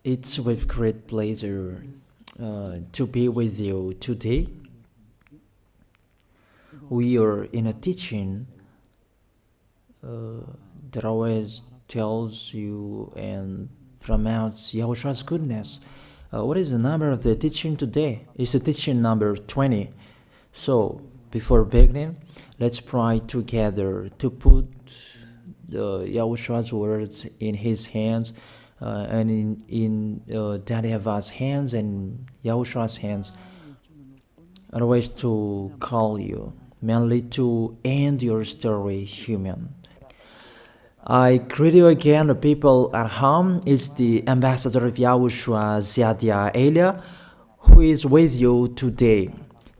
It's with great pleasure to be with you today. We are in a teaching that always tells you and promotes Yahushua's goodness. What is the number of the teaching today? It's the teaching number 20. So, before beginning, let's pray together to put Yahushua's words in his hands and in Daddy YAHVAH's hands and Yahushua's hands. Otherwise, to call you, mainly to end your story human. I greet you again, the people at home. It's the ambassador of Yahushua, Ziadia Elia, who is with you today.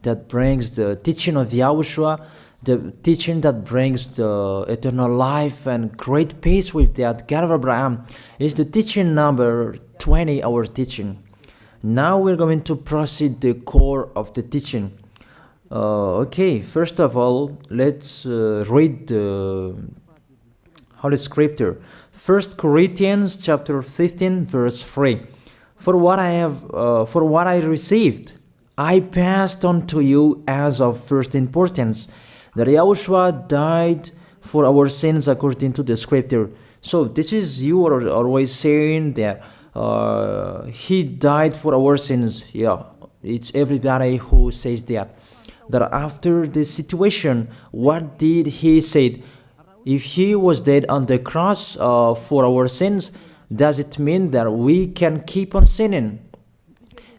That brings the teaching of Yahushua, the teaching that brings the eternal life and great peace with that God of Abraham. Is the teaching number 20, our teaching. Now we're going to proceed the core of the teaching. Okay, first of all, let's read the Holy Scripture. 1 Corinthians chapter 15, verse 3. For what I received, I passed on to you as of first importance, that Yahushua died for our sins according to the Scripture. So this is, you are always saying that he died for our sins. Yeah, it's everybody who says that. That after the situation, what did he say? If he was dead on the cross for our sins, does it mean that we can keep on sinning?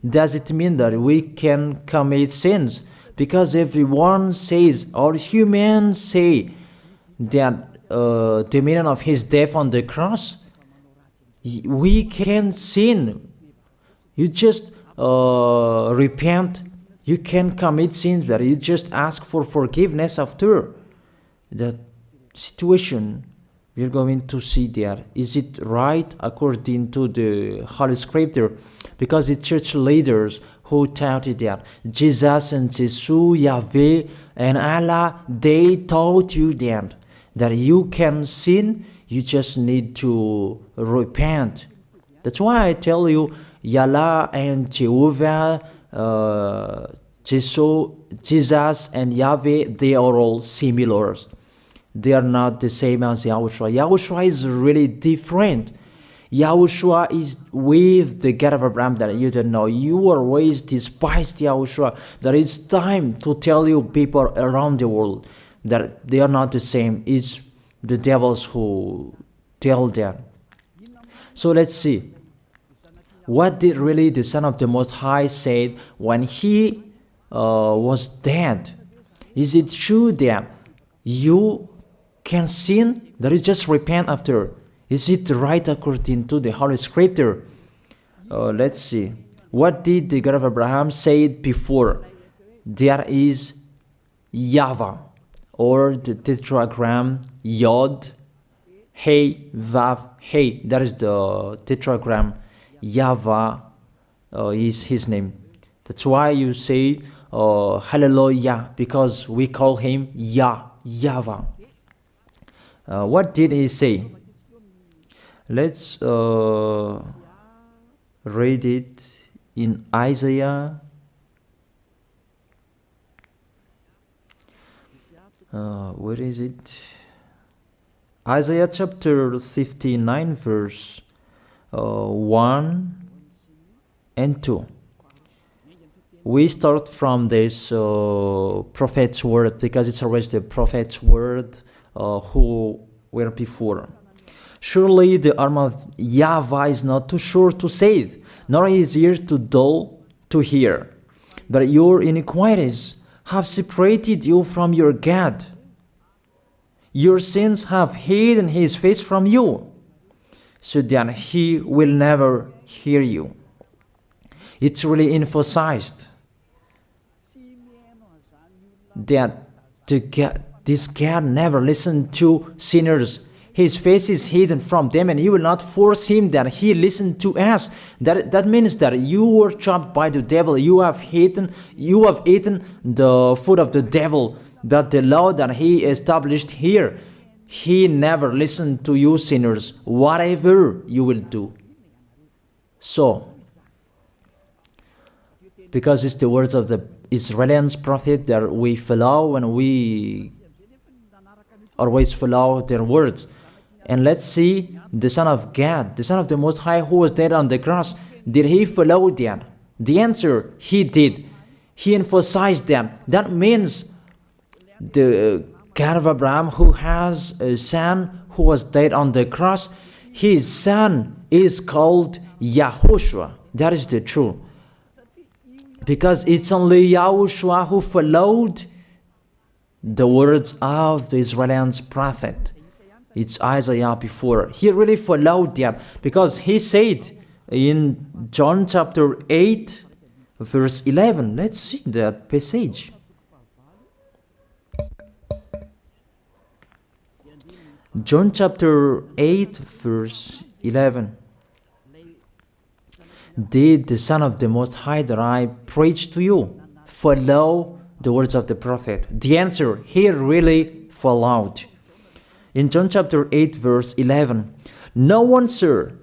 Does it mean that we can commit sins? Because everyone says, all humans say that the meaning of his death on the cross, we can sin. You just repent. You can commit sins, but you just ask for forgiveness after that situation. We're going to see there. Is it right according to the Holy Scripture? Because the church leaders who taught it that Jesus and Jesus, Yahweh and Allah, they taught you that you can sin, you just need to repent. That's why I tell you, Yahlah and Jehovah, Jesus and Yahweh, they are all similar. They are not the same as Yahushua. Yahushua is really different. Yahushua is with the God of Abraham that you don't know. You always despised Yahushua. That it's time to tell you people around the world that they are not the same. It's the devils who tell them. So let's see. What did really the Son of the Most High say when he was dead? Is it true that you can sin? That is just repent after. Is it right according to the Holy Scripture? Let's see. What did the God of Abraham say before? There is YAHVAH, or the tetragram Yod, Hey, Vav, Hey. That is the tetragram. YAHVAH is his name. That's why you say Hallelujah, because we call him YAHVAH. What did he say? Let's read it in Isaiah. Where is it? Isaiah chapter 59, verse 1 and 2. We start from this prophet's word, because it's always the prophet's word who were before. Surely the arm of YAHVAH is not too short to save, nor his ear too dull to hear. But your iniquities have separated you from your God. Your sins have hidden his face from you, so that he will never hear you. It's really emphasized that this God never listened to sinners. His face is hidden from them, and he will not force him that he listen to us. That means that you were trapped by the devil. You have eaten the food of the devil. But the law that he established here, he never listened to you sinners, whatever you will do. So, because it's the words of the Israelians prophet that we follow, and we always follow their words. And let's see the Son of God, the Son of the Most High, who was dead on the cross. Did he follow that? The answer, he did. He emphasized that. That means the God of Abraham, who has a son who was dead on the cross, his son is called YAHOSHUAH. That is the truth. Because it's only YAHOSHUAH who followed the words of the Israelians prophet. It's Isaiah before. He really followed that, because he said in John chapter 8, verse 11. Let's see that passage. John chapter 8, verse 11. Did the Son of the Most High that I preach to you follow the words of the prophet? The answer, he really followed. In John chapter 8, verse 11, "No one, sir,"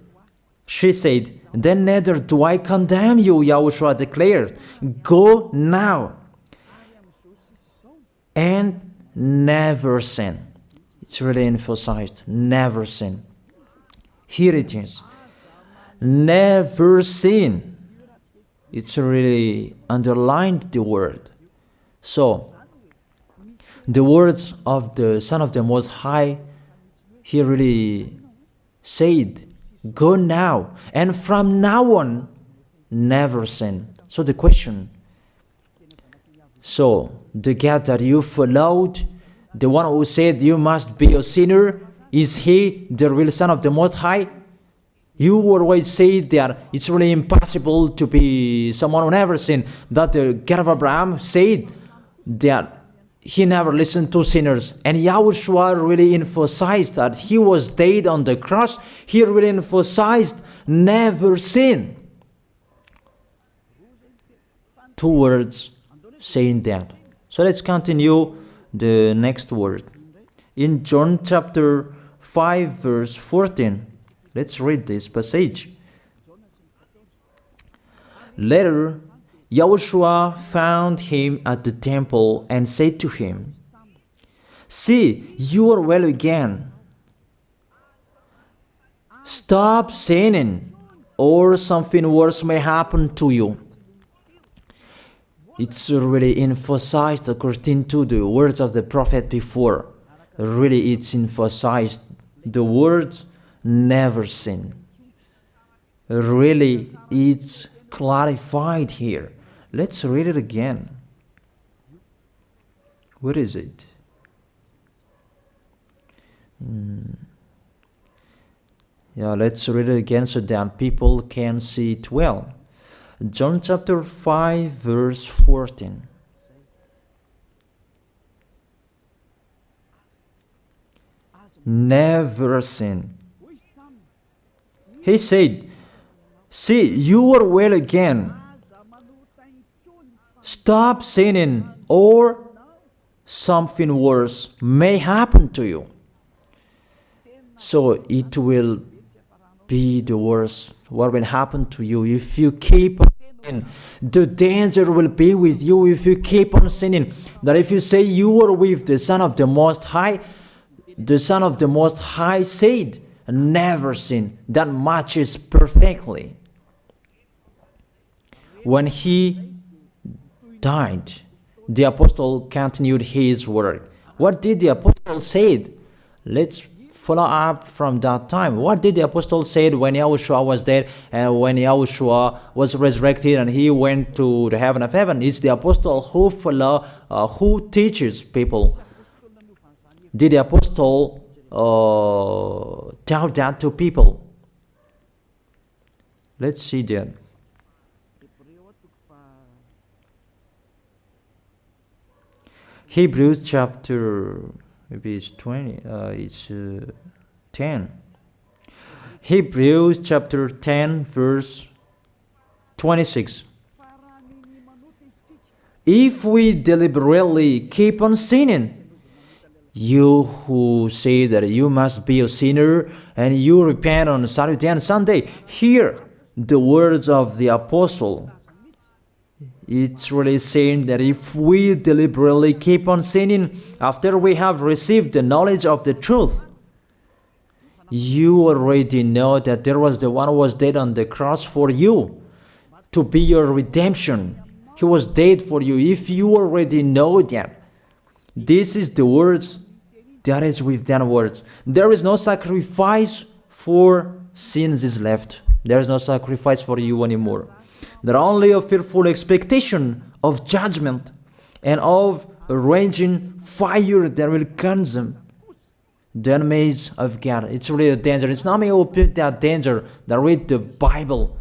she said, "then neither do I condemn you," YAHOSHUAH declared. "Go now and never sin." It's really emphasized, never sin. Here it is. Never sin. It's really underlined the word. So, the words of the Son of the Most High, he really said, go now, and from now on, never sin. So the question, so the God that you followed, the one who said you must be a sinner, is he the real Son of the Most High? You always say that it's really impossible to be someone who never sinned. That the God of Abraham said that he never listened to sinners. And YAHOSHUAH really emphasized that he was dead on the cross. He really emphasized never sin. Two words saying that. So let's continue the next word. In John chapter 5, verse 14. Let's read this passage. Later, YAHOSHUAH found him at the temple and said to him, "See, you are well again. Stop sinning, or something worse may happen to you." It's really emphasized according to the words of the prophet before. Really, it's emphasized the words never sin. Really, it's clarified here. Let's read it again. What is it? Yeah, let's read it again so that people can see it well. John chapter 5, verse 14. Never sin. He said, "See, you are well again. Stop sinning, or something worse may happen to you." So it will be the worst. What will happen to you if you keep on sinning? The danger will be with you if you keep on sinning. That if you say you are with the Son of the Most High, the Son of the Most High said, never sin. That matches perfectly. When he died, the apostle continued his work. What did the apostle say? Let's follow up from that time. What did the apostle say when YAHOSHUAH was dead and when YAHOSHUAH was resurrected and he went to the heaven of heaven? It's the apostle who teaches people. Did the apostle tell that to people? Let's see that. Hebrews chapter, maybe it's 20, it's 10. Hebrews chapter 10, verse 26. If we deliberately keep on sinning, you who say that you must be a sinner and you repent on Saturday and Sunday, here the words of the apostle. It's really saying that if we deliberately keep on sinning after we have received the knowledge of the truth, you already know that there was the one who was dead on the cross for you to be your redemption. He was dead for you. If you already know that, this is the words that is with that words. There is no sacrifice for sins is left. There is no sacrifice for you anymore. There are only a fearful expectation of judgment and of a raging fire that will consume the enemies of God. It's really a danger. It's not me who put that danger that read the Bible.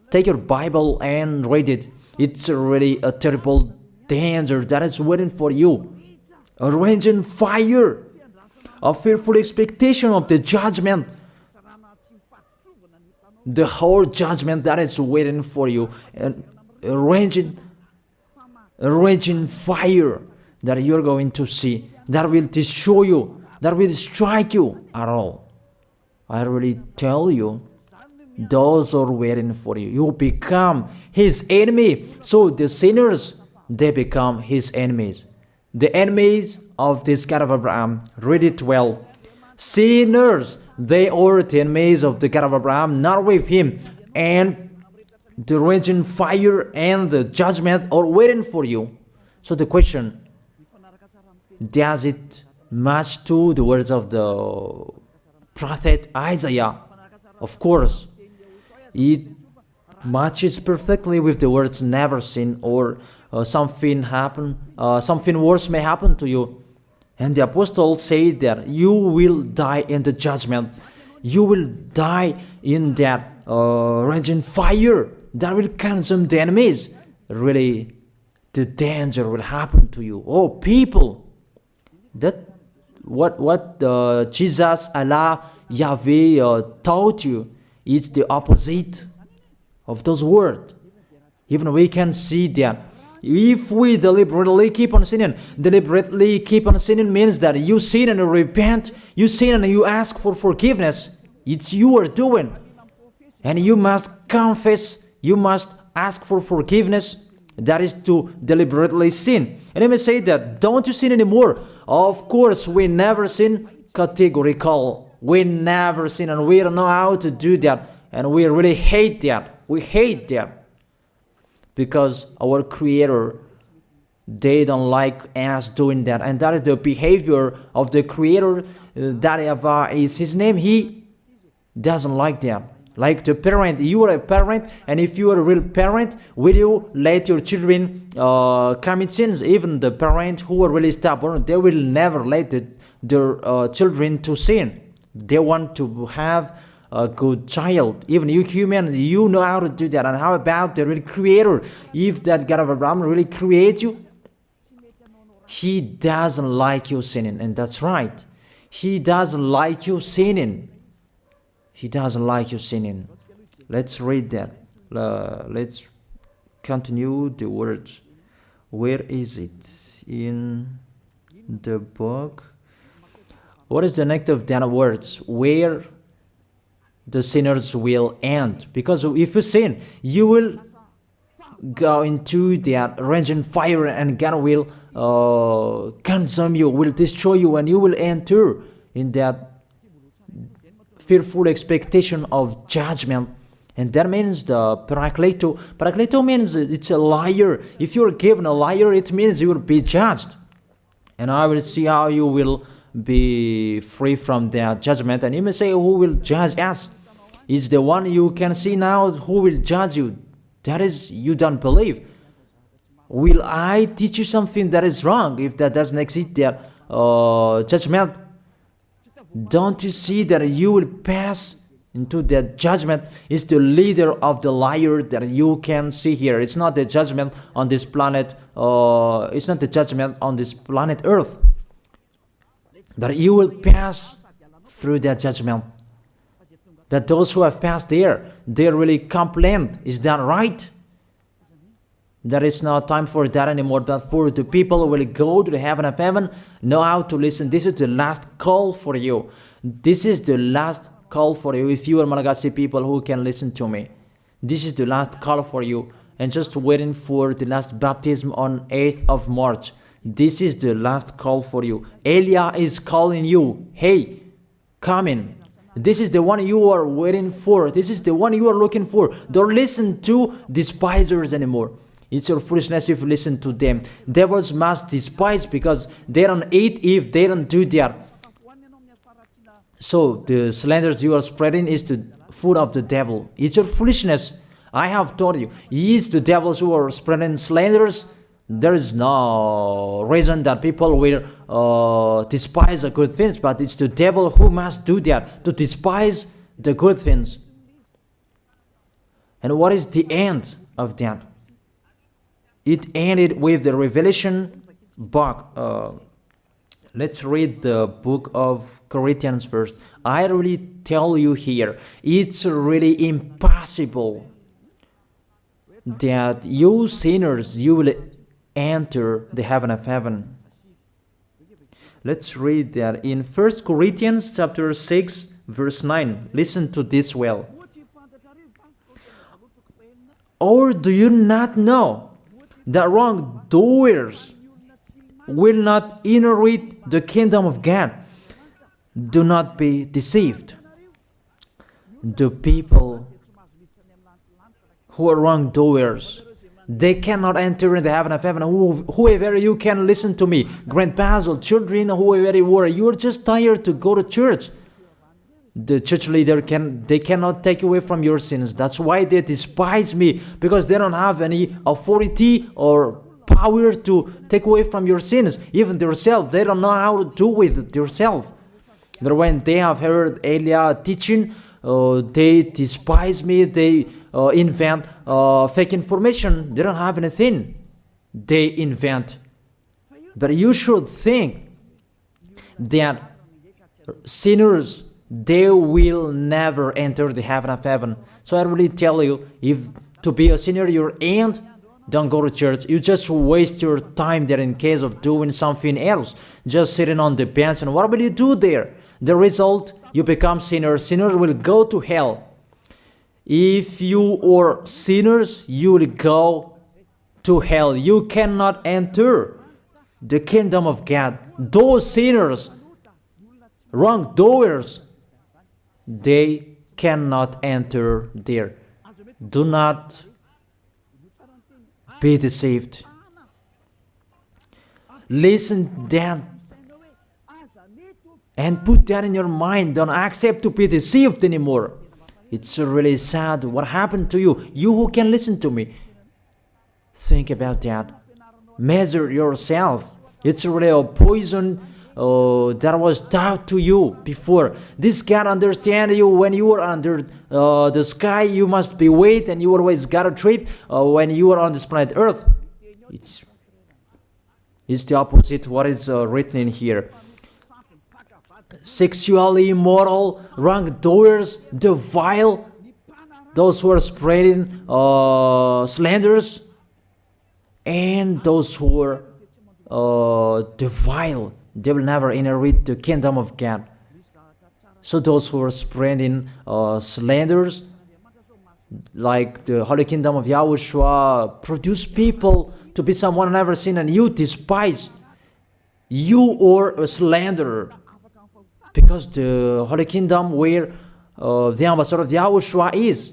Take your Bible and read it. It's really a terrible danger that is waiting for you. A raging fire, a fearful expectation of the judgment. The whole judgment that is waiting for you, and a raging fire that you're going to see, that will destroy you, that will strike you at all. I really tell you, those are waiting for you. You become his enemy. So the sinners, they become his enemies. The enemies of this God of Abraham, read it well. Sinners, they are the enemies of the God of Abraham, not with him. And the raging fire and the judgment are waiting for you. So the question, does it match to the words of the prophet Isaiah? Of course. It matches perfectly with the words never sin, or something worse may happen to you. And the apostle said that you will die in the judgment. You will die in that raging fire that will consume the enemies. Really, the danger will happen to you. Oh, people, that what Jesus, Allah, Yahweh taught you is the opposite of those words. Even we can see that. If we deliberately keep on sinning means that you sin and you repent, you sin and you ask for forgiveness. It's you are doing. And you must confess, you must ask for forgiveness. That is to deliberately sin. And I may say that, don't you sin anymore? Of course, we never sin categorical. We never sin, and we don't know how to do that. And we really hate that. We hate that. Because our Creator, they don't like us doing that. And that is the behavior of the Creator. That YAHVAH is his name. He doesn't like that. Like the parent, you are a parent, and if you are a real parent, will you let your children commit sins? Even the parents who are really stubborn, they will never let their children to sin. They want to have a good child. Even you human, you know how to do that. And how about the real Creator? If that God of Abraham really creates you, he doesn't like you sinning. And that's right. He doesn't like you sinning. He doesn't like you sinning. Let's read that. Let's continue the words. Where is it? In the book. What is the next of that words? Where the sinners will end. Because if you sin, you will go into that raging fire, and God will consume you, will destroy you, and you will enter in that fearful expectation of judgment. And that means the parakleto. Parakleto means it's a liar. If you're given a liar, it means you will be judged. And I will see how you will be free from that judgment. And you may say, who will judge us? It's the one you can see now who will judge you. That is, you don't believe. Will I teach you something that is wrong if that doesn't exist that judgment? Don't you see that you will pass into that judgment? It's the leader of the liar that you can see here. It's not the judgment on this planet. It's not the judgment on this planet Earth. That you will pass through that judgment. That those who have passed there, they really complain. Is that right? There is no time for that anymore. But for the people who will go to the heaven of heaven, know how to listen. This is the last call for you. This is the last call for you. If you are Malagasy people who can listen to me, This is the last call for you. And just waiting for the last baptism on 8th of March. This is the last call for you. Elia is calling you. Hey, come in. This is the one you are waiting for. This is the one you are looking for. Don't listen to despisers anymore. It's your foolishness if you listen to them. Devils must despise because they don't eat if they don't do that. So the slanders you are spreading is the food of the devil. It's your foolishness. I have told you. It's the devils who are spreading slanders. There is no reason that people will despise the good things, but it's the devil who must do that, to despise the good things. And what is the end of that? It ended with the Revelation book. Let's read the book of Corinthians first. I really tell you here, it's really impossible that you sinners, you will enter the heaven of heaven. Let's read that in 1 Corinthians chapter 6 verse 9. Listen to this well. Or do you not know that wrongdoers will not inherit the kingdom of God? Do not be deceived. The people who are wrongdoers, they cannot enter in the heaven of heaven. Whoever you can listen to me, grandpas or children, whoever you are, you are just tired to go to church. The church leader they cannot take away from your sins. That's why they despise me, because they don't have any authority or power to take away from your sins. Even themselves, they don't know how to do with themselves. But when they have heard Elia teaching, they despise me. They invent fake information. They don't have anything. They invent. But you should think that sinners, they will never enter the heaven of heaven. So I really tell you, if to be a sinner your end, don't go to church. You just waste your time there in case of doing something else. Just sitting on the bench, and what will you do there? The result, you become sinners. Sinners will go to hell. If you are sinners, you will go to hell. You cannot enter the kingdom of God. Those sinners, wrongdoers, they cannot enter there. Do not be deceived. Listen then and put that in your mind. Don't accept to be deceived anymore. It's really sad what happened to you. You who can listen to me, think about that. Measure yourself. It's really a poison that was taught to you before. This God understand you when you are under the sky. You must be wait, and you always got a trip when you are on this planet Earth. It's the opposite what is written in here. Sexually immoral, wrongdoers, the vile, those who are spreading slanders, and those who are the vile, they will never inherit the kingdom of God. So those who are spreading slanders, like the Holy Kingdom of YAHOSHUAH, produce people to be someone never seen, and you despise. You are a slanderer. Because the Holy Kingdom where the ambassador of YAHOSHUAH is,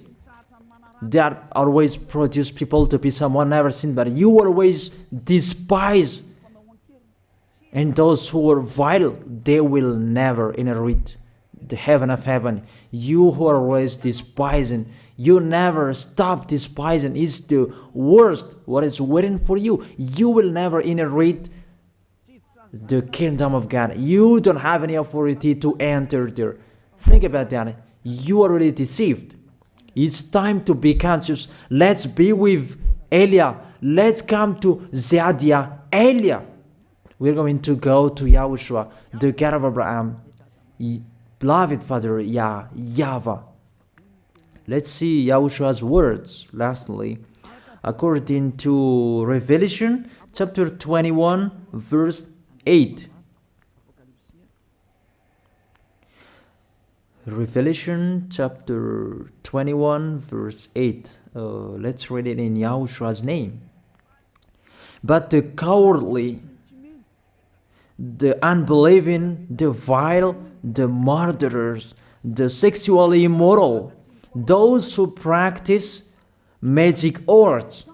that always produce people to be someone never seen, but you always despise. And those who are vile, they will never inherit the heaven of heaven. You who are always despising, you never stop despising. It's the worst what is waiting for you. You will never inherit the kingdom of God. You don't have any authority to enter there. Think about that. You are already deceived. It's time to be conscious. Let's be with Elia. Let's come to Zadiah. Elia. We're going to go to YAHOSHUAH, the God of Abraham, beloved Father YAHVAH. Let's see YAHOSHUAH's words. Lastly, according to Revelation chapter 21 verse 8. Revelation chapter 21 verse 8. Let's read it in Yahoshua's name. But the cowardly, the unbelieving, the vile, the murderers, the sexually immoral, those who practice magic arts,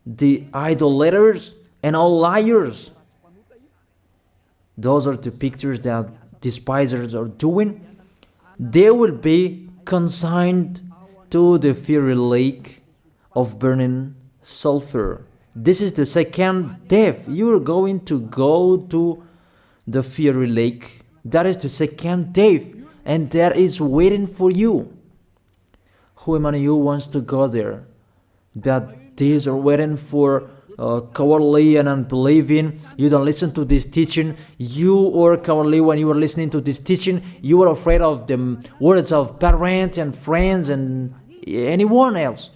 the idolaters, and all liars. Those are the pictures that despisers are doing. They will be consigned to the fiery lake of burning sulfur. This is the second death. You are going to go to the fiery lake. That is the second death, and that is waiting for you. Who among you wants to go there? But these are waiting for cowardly and unbelieving. You don't listen to this teaching. You are cowardly when you are listening to this teaching. You are afraid of the words of parents and friends and anyone else.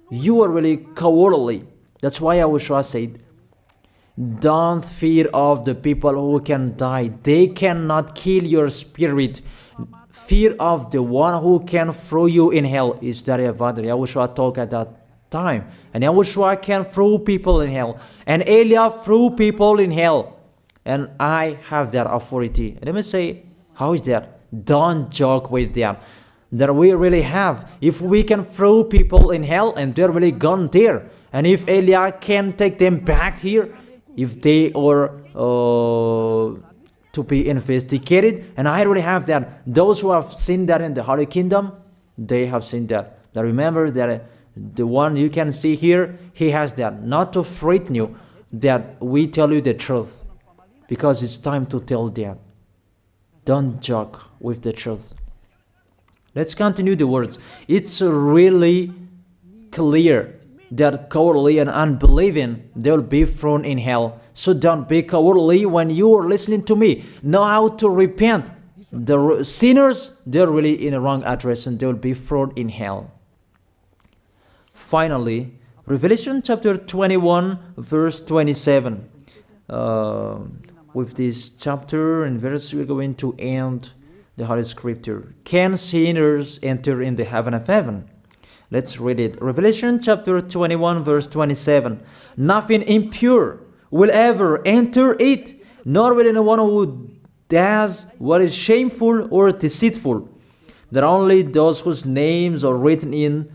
You are really cowardly. That's why YAHOSHUAH said, don't fear of the people who can die. They cannot kill your spirit. Fear of the one who can throw you in hell. Is that what YAHOSHUAH talked at that time? And YAHOSHUAH can throw people in hell. And Elijah threw people in hell. And I have that authority. Let me say, how is that? Don't joke with that. That we really have. If we can throw people in hell and they're really gone there, and if Elijah can take them back here, if they are to be investigated, and I really have that. Those who have seen that in the Holy Kingdom, they have seen that. Now remember that the one you can see here, he has that. Not to frighten you, that we tell you the truth, because it's time to tell that. Don't joke with the truth. Let's continue the words. It's really clear that cowardly and unbelieving, they will be thrown in hell. So don't be cowardly when you are listening to me. Know how to repent. The sinners, they're really in a wrong address and they will be thrown in hell. Finally, Revelation chapter 21, verse 27. With this chapter and verse, we're going to end the Holy Scripture. Can sinners enter in the heaven of heaven? Let's read it. Revelation chapter 21, verse 27. Nothing impure will ever enter it, nor will anyone who does what is shameful or deceitful. That only those whose names are written in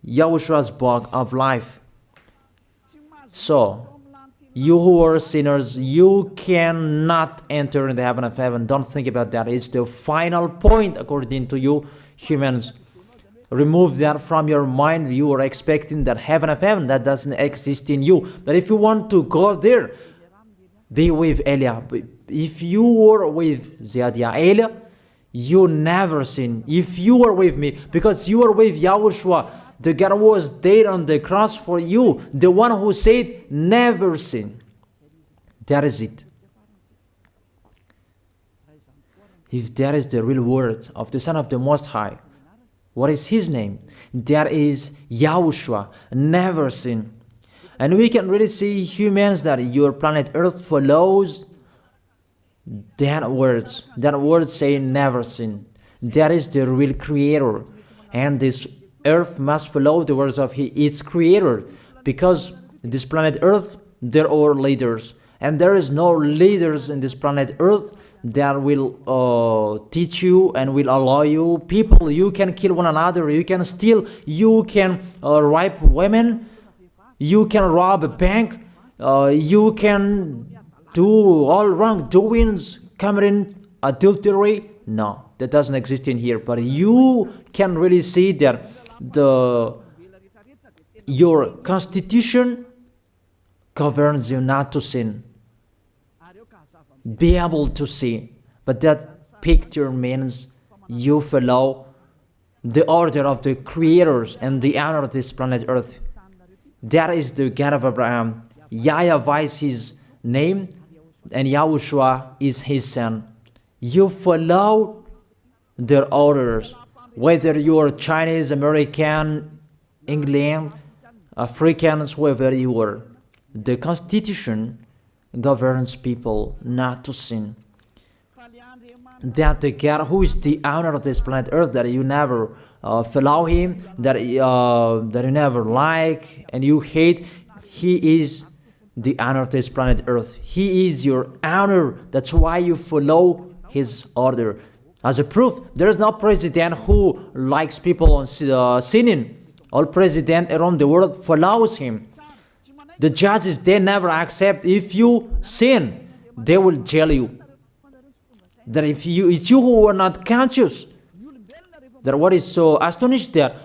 YAHOSHUAH's book of life. So, you who are sinners, you cannot enter in the heaven of heaven. Don't think about that. It's the final point according to you humans. Remove that from your mind. You are expecting that heaven of heaven that doesn't exist in you. But if you want to go there, be with Elia. If you were with Elia, you never sin. If you are with me, because you are with YAHOSHUAH, the God was dead on the cross for you, the one who said never sin. That is it. If that is the real word of the Son of the Most High, what is his name? That is YAHOSHUAH, never sin. And we can really see humans that your planet Earth follows that words. That word saying never sin. That is the real creator. And this Earth must follow the words of its creator. Because this planet Earth, there are leaders. And there is no leaders in this planet Earth that will teach you and will allow you. People, you can kill one another, you can steal, you can rape women, you can rob a bank, you can do all wrongdoings, committing adultery. No, that doesn't exist in here. But you can really see that your constitution governs you not to sin. Be able to see. But that picture means you follow the order of the creators and the honor of this planet Earth. That is the God of Abraham. YAHVAH is his name, and YAHOSHUAH is his son. You follow their orders, whether you are Chinese, American, England, Africans, whoever you are. The Constitution governs people not to sin. that the God who is the owner of this planet Earth, that you never follow him, that you never like and you hate, he is the owner of this planet Earth. He is your owner. That's why you follow his order. As a proof, there is no president who likes people on sinning. All president around the world follows him. The judges, they never accept. If you sin, they will jail you. That if it's you who are not conscious. That what is so astonished that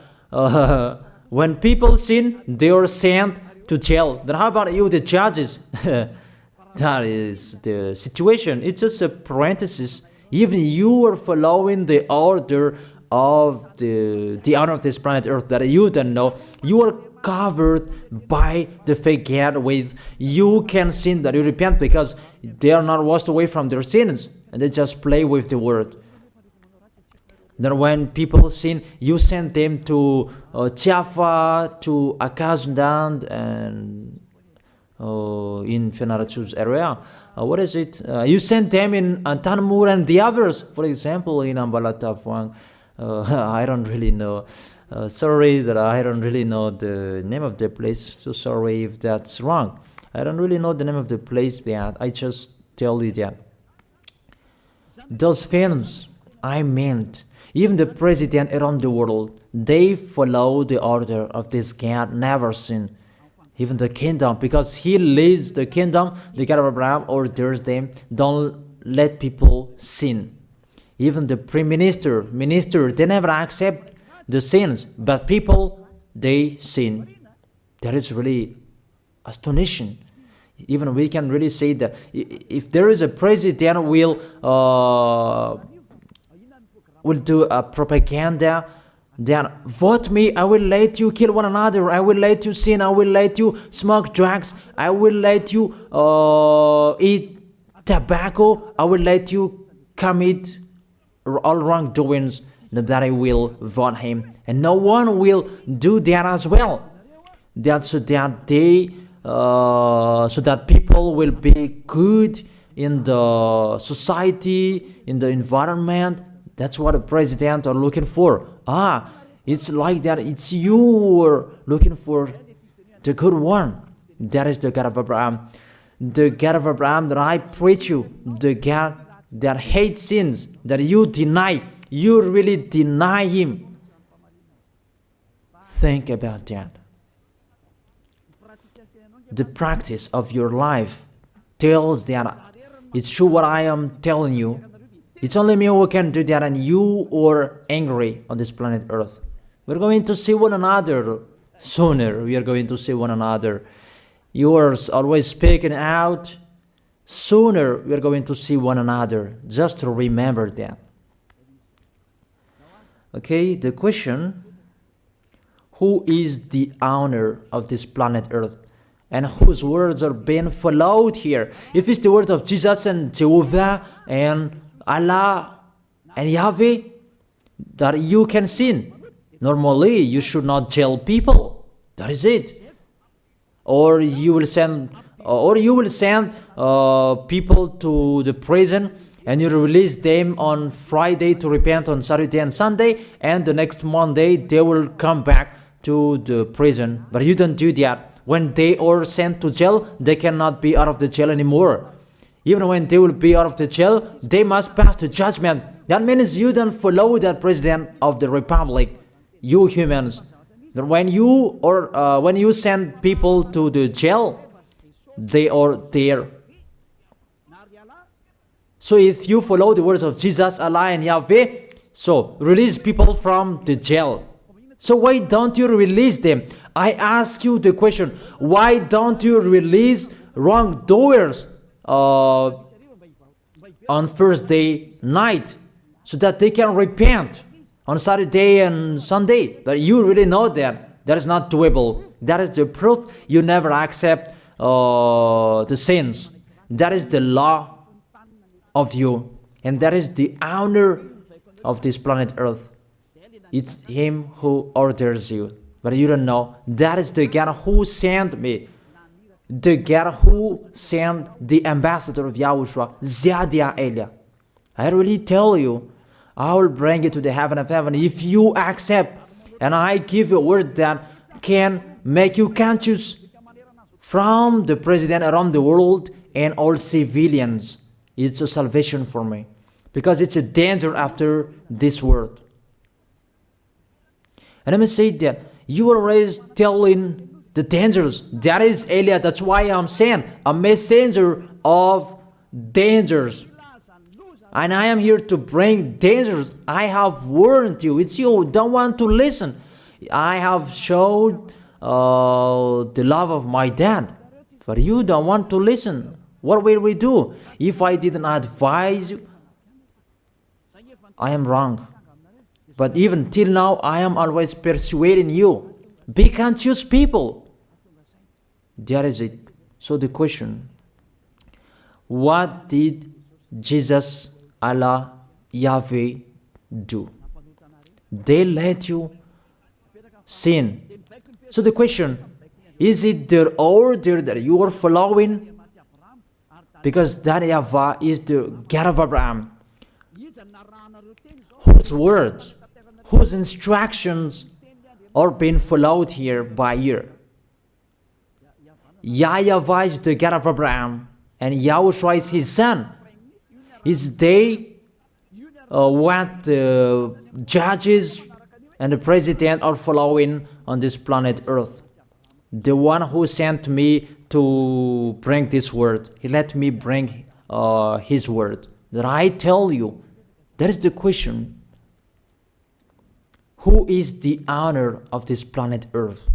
when people sin, they are sent to jail. Then how about you, the judges? That is the situation. It's just a parenthesis. Even you are following the order of the owner of this planet Earth that you don't know. You are covered by the fake God with you can sin, that you repent, because they are not washed away from their sins and they just play with the word. Then when people sin, you send them to YAHVAH, to Akazundand, and in Fenarachu's area. What is it? You send them in Tanmur and the others. For example, in Ambalatafwang. I don't really know. Sorry that I don't really know the name of the place. So sorry if that's wrong. I don't really know the name of the place, but I just tell you that. Those films, I meant, even the president around the world, they follow the order of this God, never sin. Even the kingdom, because he leads the kingdom, the God of Abraham orders them, don't let people sin. Even the prime minister, they never accept the sins, but people, they sin. That is really astonishing. Even we can really say that if there is a president will do a propaganda, then vote me, I will let you kill one another, I will let you sin, I will let you smoke drugs, I will let you eat tobacco, I will let you commit all wrongdoings, that I will vote him. And no one will do that as well. That's so that they so that people will be good in the society, in the environment. That's what the president are looking for. It's like that. It's you who are looking for the good one. That is the God of Abraham. The God of Abraham that I preach you. The God that hates sins, that you deny. You really deny him. Think about that. The practice of your life tells that it's true what I am telling you. It's only me who can do that, and you are angry on this planet Earth. We're going to see one another sooner. We are going to see one another. You are always speaking out. Sooner we are going to see one another. Just to remember that. Okay, the question: who is the owner of this planet Earth? And whose words are being followed here? If it's the word of Jesus and Jehovah and Allah and Yahweh, that you can sin. Normally, you should not jail people. That is it. Or you will send, people to the prison, and you release them on Friday to repent on Saturday and Sunday, and the next Monday they will come back to the prison. But you don't do that. When they are sent to jail, they cannot be out of the jail anymore. Even when they will be out of the jail, they must pass the judgment. That means you don't follow that president of the republic, you humans. When you send people to the jail, they are there. So if you follow the words of Jesus, Allah and Yahweh, so release people from the jail. So why don't you release them? I ask you the question, why don't you release wrongdoers on Thursday night so that they can repent on Saturday and Sunday? But you really know that that is not doable. That is the proof you never accept the sins. That is the law of you, and that is the owner of this planet Earth. It's him who orders you, but you don't know. That is the God who sent me, the God who sent the ambassador of Yahushua, Zadia Elia. I really tell you, I will bring you to the heaven of heaven if you accept, and I give you a word that can make you conscious from the president around the world and all civilians. It's a salvation for me, because it's a danger after this world. And let me say that you are always telling the dangers. That is Elia. That's why I'm saying a messenger of dangers. And I am here to bring dangers. I have warned you. It's you who don't want to listen. I have showed the love of my dad, but you don't want to listen. What will we do? If I didn't advise you, I am wrong. But even till now, I am always persuading you. Be conscious people. That is it. So the question, what did Jesus, Allah, Yahweh do? They let you sin. So the question, is it their order that you are following? Because that YAHVAH is the God of Abraham, whose words, whose instructions are being followed here by year. YAHVAH is the God of Abraham, and YAHOSHUAH is his son. Is they what the judges and the president are following on this planet Earth. The one who sent me to bring this word, he let me bring his word. That I tell you, that is the question. Who is the owner of this planet Earth?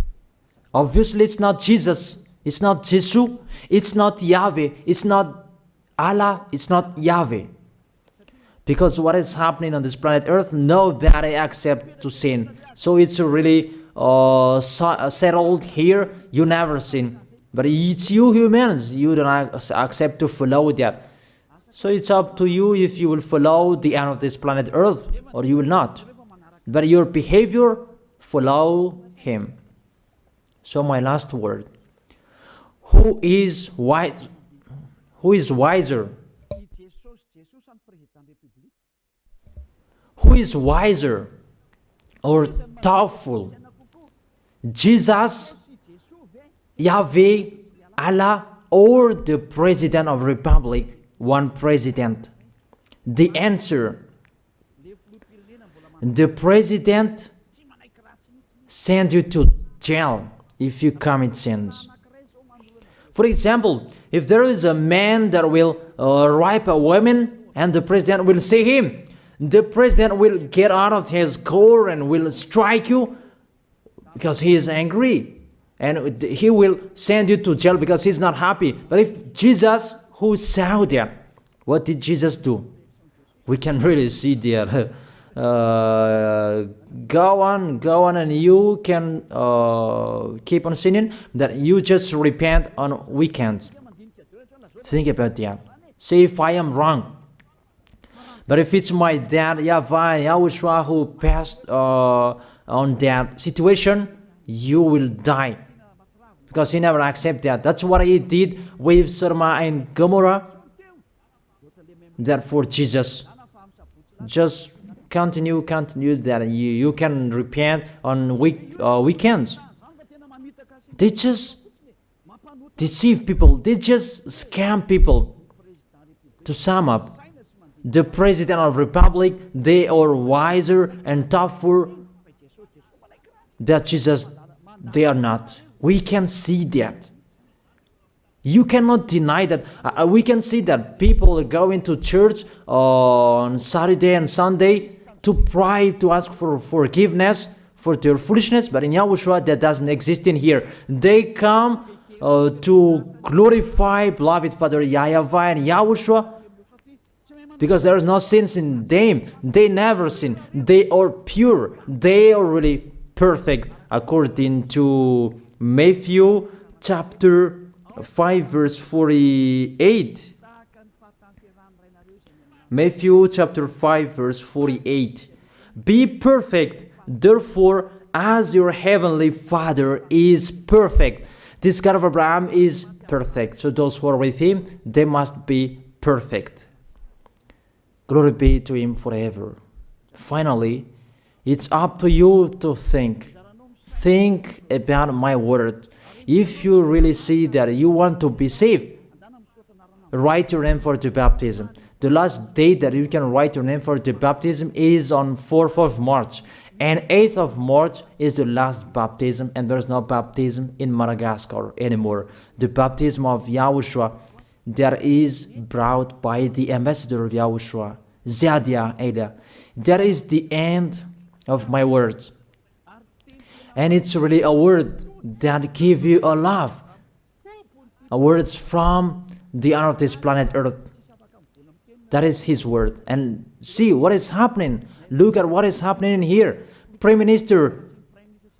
Obviously, it's not Jesus. It's not Jesus. It's not Yahweh. It's not Allah. It's not Yahweh. Because what is happening on this planet Earth, nobody accepts to sin. So it's really settled here. You never sin. But it's you humans. You don't accept to follow that. So it's up to you if you will follow the end of this planet Earth or you will not. But your behavior, follow him. So my last word. Who is wise? Who is wiser? Who is wiser or thoughtful? Jesus, Yahweh, Allah, or the President of Republic? One president. The answer: the president send you to jail if you commit sins. For example, if there is a man that will rape a woman and the president will see him, the president will get out of his car and will strike you because he is angry. And he will send you to jail because he's not happy. But if Jesus, who saw that, what did Jesus do? We can really see that. Go on, and you can keep on sinning, that you just repent on weekends. Think about that. See if I am wrong. But if it's my dad, YAHVAH and YAHOSHUAH, who passed on that situation, you will die. Because he never accepted that. That's what he did with Sodom and Gomorrah. Therefore, Jesus, just continue that you can repent on weekends. They just deceive people. They just scam people. To sum up, the President of Republic, they are wiser and tougher than Jesus. They are not. We can see that. You cannot deny that. We can see that people are going to church on Saturday and Sunday to pray, to ask for forgiveness for their foolishness. But in YAHOSHUAH, that doesn't exist in here. They come to glorify beloved Father YAHVAH and YAHOSHUAH because there is no sins in them. They never sin. They are pure. They are really perfect, according to Matthew chapter 5 verse 48. Matthew chapter 5 verse 48. Be perfect, therefore, as your heavenly Father is perfect. This God of Abraham is perfect. So those who are with him, they must be perfect. Glory be to Him forever. Finally, it's up to you to think. Think about my word. If you really see that you want to be saved, write your name for the baptism. The last date that you can write your name for the baptism is on 4th of March. And 8th of March is the last baptism, and there's no baptism in Madagascar anymore. The baptism of YAHOSHUAH that is brought by the ambassador of YAHOSHUAH, Zadia Ada. That is the end of my words. And it's really a word that gives you a love. A words from the honor of this planet Earth. That is His word. And see what is happening. Look at what is happening here. Prime Minister,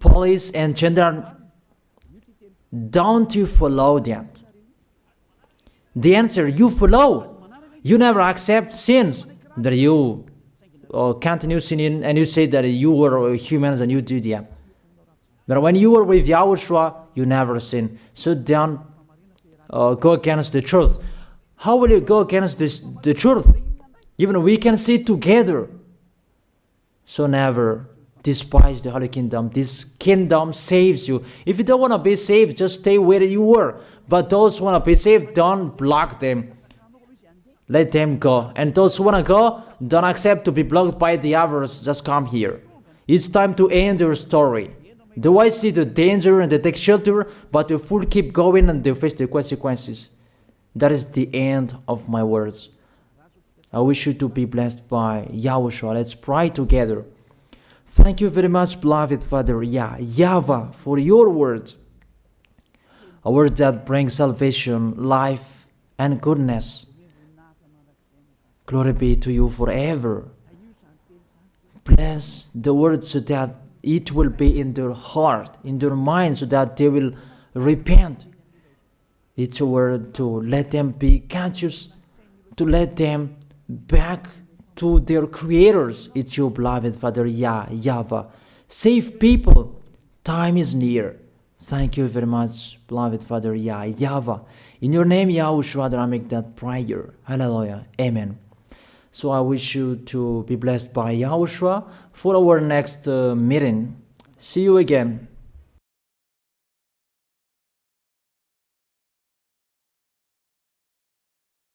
police and gendarme, don't you follow that? The answer, you follow. You never accept sins. That you continue sinning and you say that you were humans and you do that. But when you were with YAHOSHUAH, you never sin. So don't go against the truth. How will you go against the truth? Even we can see together. So never despise the Holy Kingdom. This kingdom saves you. If you don't want to be saved, just stay where you were. But those who want to be saved, don't block them. Let them go. And those who want to go, don't accept to be blocked by the others. Just come here. It's time to end your story. Do I see the danger and they take shelter, but the fool keep going and they face the consequences? That is the end of my words. I wish you to be blessed by YAHOSHUAH. Let's pray together. Thank you very much, beloved Father YAHVAH, for your word. A word that brings salvation, life, and goodness. Glory be to you forever. Bless the word so that it will be in their heart, in their mind, so that they will repent. It's a word to let them be conscious, to let them back to their creators. It's your beloved Father YAHVAH. Save people. Time is near. Thank you very much, beloved Father YAHVAH. In your name, YAHOSHUAH, that I make that prayer. Hallelujah. Amen. So I wish you to be blessed by YAHOSHUAH for our next meeting. See you again.